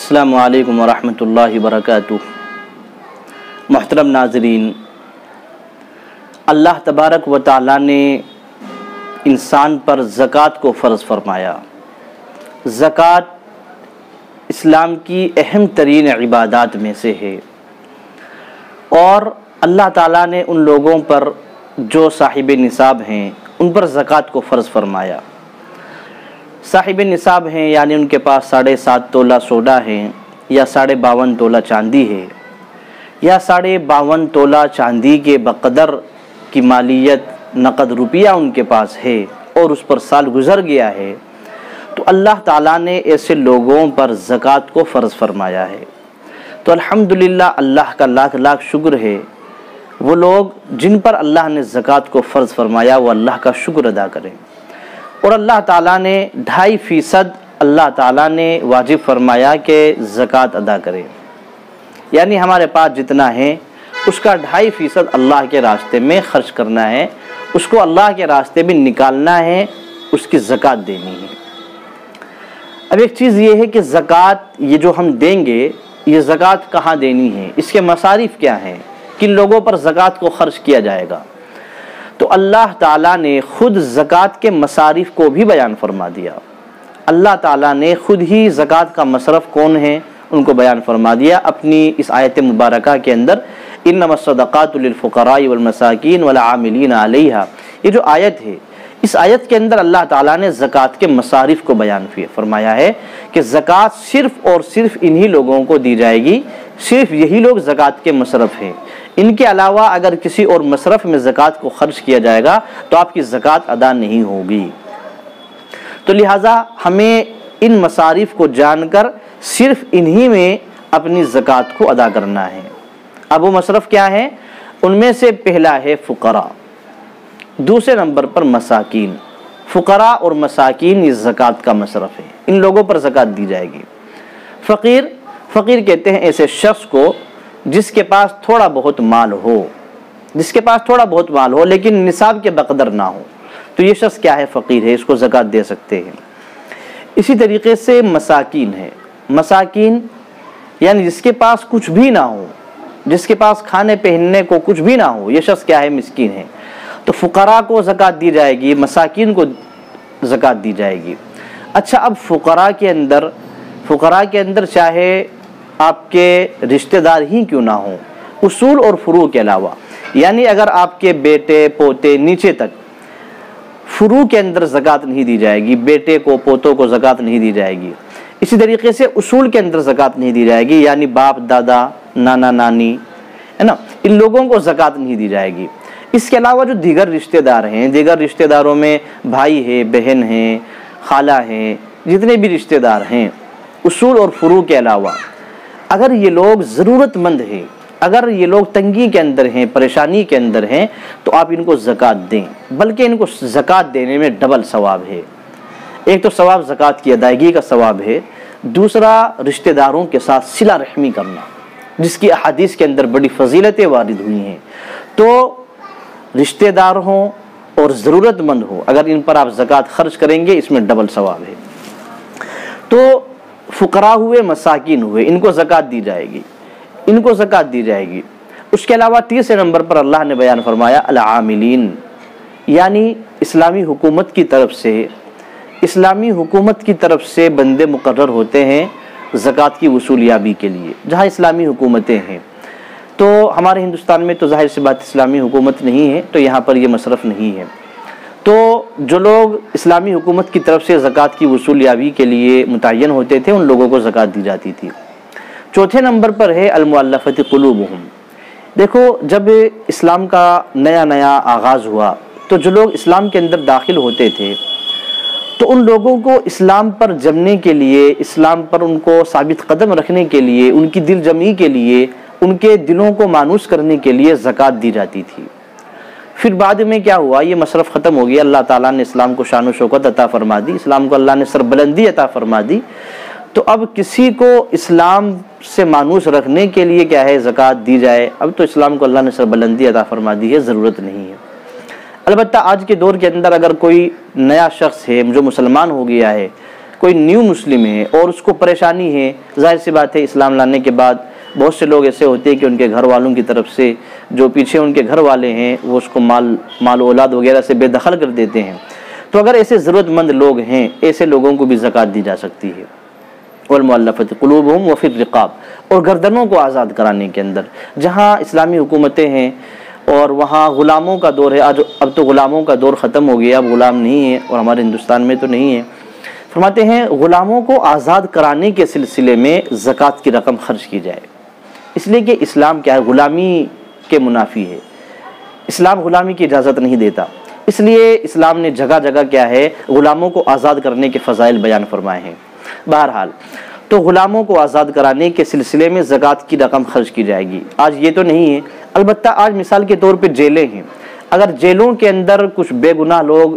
السلام علیکم ورحمۃ اللہ وبرکاتہ۔ محترم ناظرین، اللہ تبارک و تعالیٰ نے انسان پر زکوٰۃ کو فرض فرمایا۔ زکوٰۃ اسلام کی اہم ترین عبادات میں سے ہے، اور اللہ تعالیٰ نے ان لوگوں پر جو صاحب نصاب ہیں ان پر زکوٰۃ کو فرض فرمایا۔ صاحب نصاب ہیں یعنی ان کے پاس 7.5 تولہ سونا ہے، یا 52.5 تولہ چاندی ہے، یا 52.5 تولہ چاندی کے بقدر کی مالیت نقد روپیہ ان کے پاس ہے اور اس پر سال گزر گیا ہے، تو اللہ تعالیٰ نے ایسے لوگوں پر زکوٰۃ کو فرض فرمایا ہے۔ تو الحمدللہ اللہ کا لاکھ لاکھ شکر ہے، وہ لوگ جن پر اللہ نے زکوٰۃ کو فرض فرمایا وہ اللہ کا شکر ادا کریں، اور اللہ تعالیٰ نے 2.5% اللہ تعالیٰ نے واجب فرمایا کہ زکوٰۃ ادا کریں، یعنی ہمارے پاس جتنا ہے اس کا 2.5% اللہ کے راستے میں خرچ کرنا ہے، اس کو اللہ کے راستے میں نکالنا ہے، اس کی زکوٰۃ دینی ہے۔ اب ایک چیز یہ ہے کہ زکوٰۃ یہ جو ہم دیں گے، یہ زکوٰۃ کہاں دینی ہے، اس کے مصارف کیا ہیں، کن لوگوں پر زکوٰۃ کو خرچ کیا جائے گا، تو اللہ تعالیٰ نے خود زکوٰۃ کے مصارف کو بھی بیان فرما دیا۔ اللہ تعالیٰ نے خود ہی زکوٰۃ کا مصرف کون ہے ان کو بیان فرما دیا اپنی اس آیت مبارکہ کے اندر، انما الصدقات للفقراء والمساکین والعاملین علیہا۔ یہ جو آیت ہے، اس آیت کے اندر اللہ تعالیٰ نے زکوٰۃ کے مصارف کو بیان فرمایا ہے کہ زکوٰۃ صرف اور صرف انہی لوگوں کو دی جائے گی، صرف یہی لوگ زکوٰۃ کے مصرف ہیں، ان کے علاوہ اگر کسی اور مصرف میں زکوٰۃ کو خرچ کیا جائے گا تو آپ کی زکوٰۃ ادا نہیں ہوگی۔ تو لہٰذا ہمیں ان مصارف کو جان کر صرف انہی میں اپنی زکوٰۃ کو ادا کرنا ہے۔ اب وہ مصرف کیا ہے؟ ان میں سے پہلا ہے فقراء، دوسرے نمبر پر مساکین۔ فقراء اور مساکین یہ زکوٰۃ کا مصرف ہے، ان لوگوں پر زکوٰۃ دی جائے گی۔ فقیر کہتے ہیں ایسے شخص کو جس کے پاس تھوڑا بہت مال ہو، لیکن نصاب کے بقدر نہ ہو، تو یہ شخص کیا ہے؟ فقیر ہے، اس کو زکوٰۃ دے سکتے ہیں۔ اسی طریقے سے مساکین ہے، مساکین یعنی جس کے پاس کچھ بھی نہ ہو، جس کے پاس کھانے پہننے کو کچھ بھی نہ ہو، یہ شخص کیا ہے؟ مسکین ہے۔ تو فقراء کو زکوٰۃ دی جائے گی، مساکین کو زکوٰۃ دی جائے گی۔ اچھا، اب فقراء کے اندر چاہے آپ کے رشتہ دار ہی کیوں نہ ہوں، اصول اور فروع کے علاوہ، یعنی اگر آپ کے بیٹے پوتے نیچے تک، فروع کے اندر زکوٰۃ نہیں دی جائے گی، بیٹے کو پوتوں کو زکوٰۃ نہیں دی جائے گی۔ اسی طریقے سے اصول کے اندر زکوٰۃ نہیں دی جائے گی، یعنی باپ دادا نانا نانی ہے نا، ان لوگوں کو زکوٰۃ نہیں دی جائے گی۔ اس کے علاوہ جو دیگر رشتہ دار ہیں، دیگر رشتہ داروں میں بھائی ہے، بہن ہیں، خالہ ہیں، جتنے بھی رشتہ دار ہیں، اصول اور فروع کے علاوہ اگر یہ لوگ ضرورت مند ہیں، اگر یہ لوگ تنگی کے اندر ہیں، پریشانی کے اندر ہیں، تو آپ ان کو زکوٰۃ دیں، بلکہ ان کو زکوٰۃ دینے میں ڈبل ثواب ہے۔ ایک تو ثواب زکوٰۃ کی ادائیگی کا ثواب ہے، دوسرا رشتہ داروں کے ساتھ صلہ رحمی کرنا، جس کی احادیث کے اندر بڑی فضیلتیں وارد ہوئی ہیں۔ تو رشتہ دار ہوں اور ضرورت مند ہو، اگر ان پر آپ زکوٰۃ خرچ کریں گے اس میں ڈبل ثواب ہے۔ تو فقراء ہوئے، مساکین ہوئے، ان کو زکوٰۃ دی جائے گی۔ اس کے علاوہ تیسرے نمبر پر اللہ نے بیان فرمایا العاملین، یعنی اسلامی حکومت کی طرف سے بندے مقرر ہوتے ہیں زکوٰۃ کی وصولیابی کے لیے، جہاں اسلامی حکومتیں ہیں۔ تو ہمارے ہندوستان میں تو ظاہر سی بات اسلامی حکومت نہیں ہے، تو یہاں پر یہ مصرف نہیں ہے۔ تو جو لوگ اسلامی حکومت کی طرف سے زکوٰۃ کی وصولیابی کے لیے متعین ہوتے تھے، ان لوگوں کو زکوٰۃ دی جاتی تھی۔ چوتھے نمبر پر ہے المؤلفۃ قلوبہم۔ دیکھو، جب اسلام کا نیا آغاز ہوا تو جو لوگ اسلام کے اندر داخل ہوتے تھے، تو ان لوگوں کو اسلام پر جمنے کے لیے، اسلام پر ان کو ثابت قدم رکھنے کے لیے، ان کی دل جمعی کے لیے، ان کے دلوں کو مانوس کرنے کے لیے زکوٰۃ دی جاتی تھی۔ پھر بعد میں کیا ہوا؟ یہ مصرف ختم ہو گیا، اللہ تعالیٰ نے اسلام کو شان و شوکت عطا فرما دی، اسلام کو اللہ نے سربلندی عطا فرما دی۔ تو اب کسی کو اسلام سے مانوس رکھنے کے لیے کیا ہے؟ زکوٰۃ دی جائے۔ اب تو اسلام کو اللہ نے سربلندی عطا فرما دی ہے، ضرورت نہیں ہے۔ البتہ آج کے دور کے اندر اگر کوئی نیا شخص ہے جو مسلمان ہو گیا ہے، کوئی نیو مسلم ہے اور اس کو پریشانی ہے، ظاہر سی بات ہے اسلام لانے کے بعد بہت سے لوگ ایسے ہوتے ہیں کہ ان کے گھر والوں کی طرف سے جو پیچھے ان کے گھر والے ہیں وہ اس کو مال اولاد وغیرہ سے بے دخل کر دیتے ہیں. تو اگر ایسے ضرورت مند لوگ ہیں، ایسے لوگوں کو بھی زکوٰۃ دی جا سکتی ہے. والمؤلفۃ قلوبہم وفی الرقاب، اور گردنوں کو آزاد کرانے کے اندر. جہاں اسلامی حکومتیں ہیں اور وہاں غلاموں کا دور ہے، اب تو غلاموں کا دور ختم ہو گیا، اب غلام نہیں ہے، اور ہمارے ہندوستان میں تو نہیں ہے. فرماتے ہیں غلاموں کو آزاد کرانے کے سلسلے میں زکوٰۃ کی رقم خرچ کی جائے، اس لیے کہ اسلام کیا ہے، غلامی کے منافی ہے. اسلام غلامی کی اجازت نہیں دیتا، اس لیے اسلام نے جگہ جگہ کیا ہے غلاموں کو آزاد کرنے کے فضائل بیان فرمائے ہیں. بہرحال تو غلاموں کو آزاد کرانے کے سلسلے میں زکوٰۃ کی رقم خرچ کی جائے گی. آج یہ تو نہیں ہے، البتہ آج مثال کے طور پہ جیلیں ہیں، اگر جیلوں کے اندر کچھ بے گناہ لوگ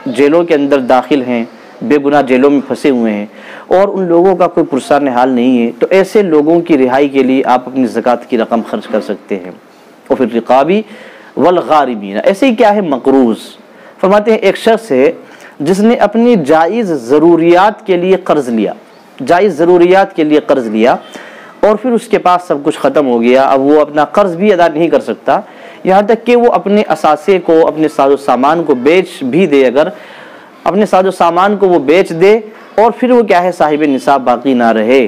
جیلوں کے اندر داخل ہیں، بے گناہ جیلوں میں پھنسے ہوئے ہیں اور ان لوگوں کا کوئی پرسان حال نہیں ہے، تو ایسے لوگوں کی رہائی کے لیے آپ اپنی زکوٰۃ کی رقم خرچ کر سکتے ہیں. وفی الرقاب والغارمین، ایسے ہی کیا ہے مقروض. فرماتے ہیں ایک شخص ہے جس نے اپنی جائز ضروریات کے لیے قرض لیا، جائز ضروریات کے لیے قرض لیا اور پھر اس کے پاس سب کچھ ختم ہو گیا، اب وہ اپنا قرض بھی ادا نہیں کر سکتا، یہاں تک کہ وہ اپنے اثاثے کو، اپنے ساز و سامان کو بیچ بھی دے، اگر اپنے ساز و سامان کو وہ بیچ دے اور پھر وہ کیا ہے صاحب نصاب باقی نہ رہے،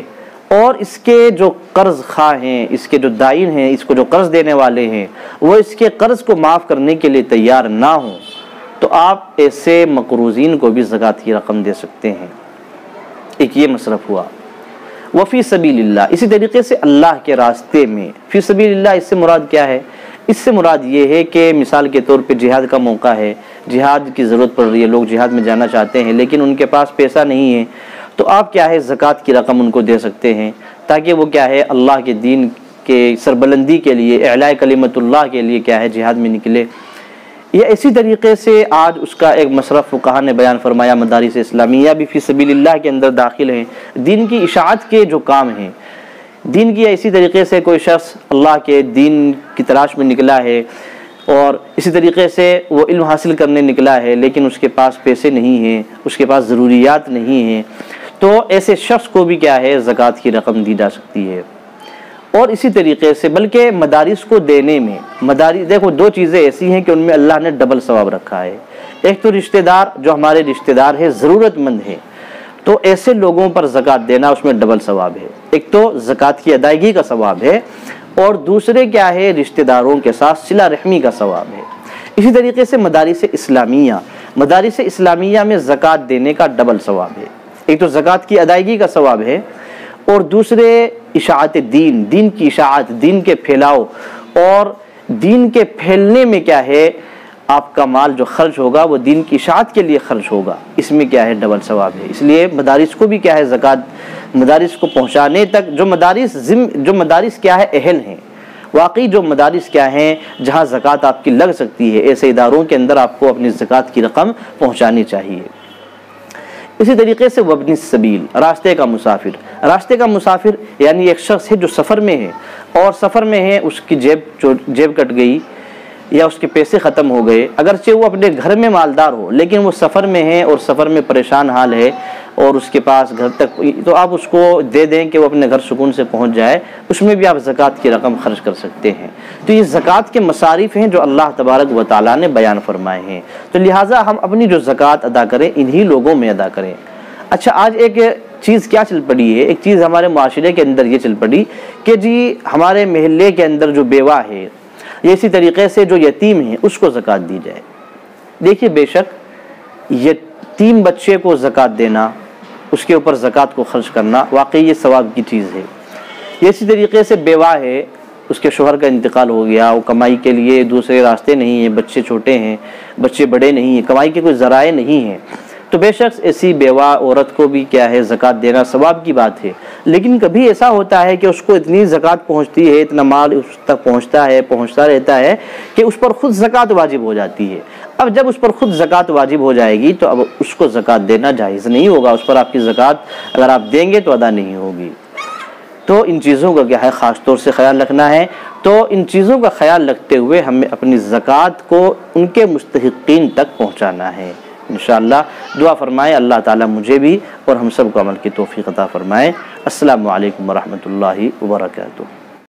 اور اس کے جو قرض خواہ ہیں، اس کے جو دائن ہیں، اس کو جو قرض دینے والے ہیں، وہ اس کے قرض کو معاف کرنے کے لیے تیار نہ ہوں، تو آپ ایسے مقروضین کو بھی زکوٰۃ کی رقم دے سکتے ہیں. ایک یہ مصرف ہوا. وفی سبیل اللہ، اسی طریقے سے اللہ کے راستے میں. فی سبیل اللہ اس سے مراد کیا ہے؟ اس سے مراد یہ ہے کہ مثال کے طور پہ جہاد کا موقع ہے، جہاد کی ضرورت پڑ رہی ہے، لوگ جہاد میں جانا چاہتے ہیں لیکن ان کے پاس پیسہ نہیں ہے، تو آپ کیا ہے زکوٰۃ کی رقم ان کو دے سکتے ہیں تاکہ وہ کیا ہے اللہ کے دین کے سربلندی کے لیے، اعلاء کلمت اللہ کے لیے کیا ہے جہاد میں نکلے. یہ اسی طریقے سے آج اس کا ایک مصرف فقہا نے بیان فرمایا، مدارس اسلامیہ بھی فی سبیل اللہ کے اندر داخل ہیں. دین کی اشاعت کے جو کام ہیں، دین کی اسی طریقے سے کوئی شخص اللہ کے دین کی تلاش میں نکلا ہے اور اسی طریقے سے وہ علم حاصل کرنے نکلا ہے لیکن اس کے پاس پیسے نہیں ہیں، اس کے پاس ضروریات نہیں ہیں، تو ایسے شخص کو بھی کیا ہے زکوٰۃ کی رقم دی جا سکتی ہے. اور اسی طریقے سے بلکہ مدارس کو دینے میں، مدارس دیکھو دو چیزیں ایسی ہیں کہ ان میں اللہ نے ڈبل ثواب رکھا ہے. ایک تو رشتہ دار، جو ہمارے رشتہ دار ہے، ضرورت مند ہے، تو ایسے لوگوں پر زکوٰۃ دینا اس میں ڈبل ثواب ہے. ایک تو زکوٰۃ کی ادائیگی کا ثواب ہے اور دوسرے کیا ہے رشتہ داروں کے ساتھ صلہ رحمی کا ثواب ہے. اسی طریقے سے مدارس اسلامیہ میں زکوٰۃ دینے کا ڈبل ثواب ہے. ایک تو زکوٰۃ کی ادائیگی کا ثواب ہے اور دوسرے اشاعت دین، دین کی اشاعت، دین کے پھیلاؤ اور دین کے پھیلنے میں کیا ہے آپ کا مال جو خرچ ہوگا وہ دین کی اشاعت کے لیے خرچ ہوگا، اس میں کیا ہے ڈبل ثواب ہے. اس لیے مدارس کو بھی کیا ہے زکوٰۃ، مدارس کو پہنچانے تک جو مدارس کیا ہے اہل ہیں، واقعی جو مدارس کیا ہیں جہاں زکوٰۃ آپ کی لگ سکتی ہے، ایسے اداروں کے اندر آپ کو اپنی زکوٰۃ کی رقم پہنچانی چاہیے. اسی طریقے سے وابن السبیل، راستے کا مسافر یعنی ایک شخص ہے جو سفر میں ہے اور سفر میں ہے، اس کی جیب کٹ گئی یا اس کے پیسے ختم ہو گئے، اگرچہ وہ اپنے گھر میں مالدار ہو لیکن وہ سفر میں ہے اور سفر میں پریشان حال ہے اور اس کے پاس گھر تک، تو آپ اس کو دے دیں کہ وہ اپنے گھر سکون سے پہنچ جائے، اس میں بھی آپ زکوٰۃ کی رقم خرچ کر سکتے ہیں. تو یہ زکوٰۃ کے مصارف ہیں جو اللہ تبارک و تعالیٰ نے بیان فرمائے ہیں، تو لہٰذا ہم اپنی جو زکوٰۃ ادا کریں انہی لوگوں میں ادا کریں. اچھا آج ایک چیز کیا چل پڑی ہے، ایک چیز ہمارے معاشرے کے اندر یہ چل پڑی کہ جی ہمارے محلے کے اندر جو بیوہ ہے یا اسی طریقے سے جو یتیم ہے اس کو زکوٰۃ دی جائے. دیکھیے بے شک یتیم بچے کو زکوٰۃ دینا، اس کے اوپر زکوٰۃ کو خرچ کرنا واقعی یہ ثواب کی چیز ہے. یہ اسی طریقے سے بیوہ ہے، اس کے شوہر کا انتقال ہو گیا، وہ کمائی کے لیے دوسرے راستے نہیں ہیں، بچے چھوٹے ہیں، بچے بڑے نہیں ہیں، کمائی کے کوئی ذرائع نہیں ہیں، تو بے شک ایسی بیوہ عورت کو بھی کیا ہے زکوٰۃ دینا ثواب کی بات ہے. لیکن کبھی ایسا ہوتا ہے کہ اس کو اتنی زکوٰۃ پہنچتی ہے، اتنا مال اس تک پہنچتا رہتا ہے کہ اس پر خود زکوٰۃ واجب ہو جاتی ہے. اب جب اس پر خود زکوٰۃ واجب ہو جائے گی تو اب اس کو زکوٰۃ دینا جائز نہیں ہوگا، اس پر آپ کی زکوٰۃ اگر آپ دیں گے تو ادا نہیں ہوگی. تو ان چیزوں کا کیا ہے خاص طور سے خیال رکھنا ہے. تو ان چیزوں کا خیال رکھتے ہوئے ہمیں اپنی زکوٰۃ کو ان کے مستحقین تک پہنچانا ہے. انشاءاللہ دعا فرمائیں اللہ تعالیٰ مجھے بھی اور ہم سب کو عمل کی توفیق عطا فرمائے۔ السلام علیکم ورحمۃ اللہ وبرکاتہ۔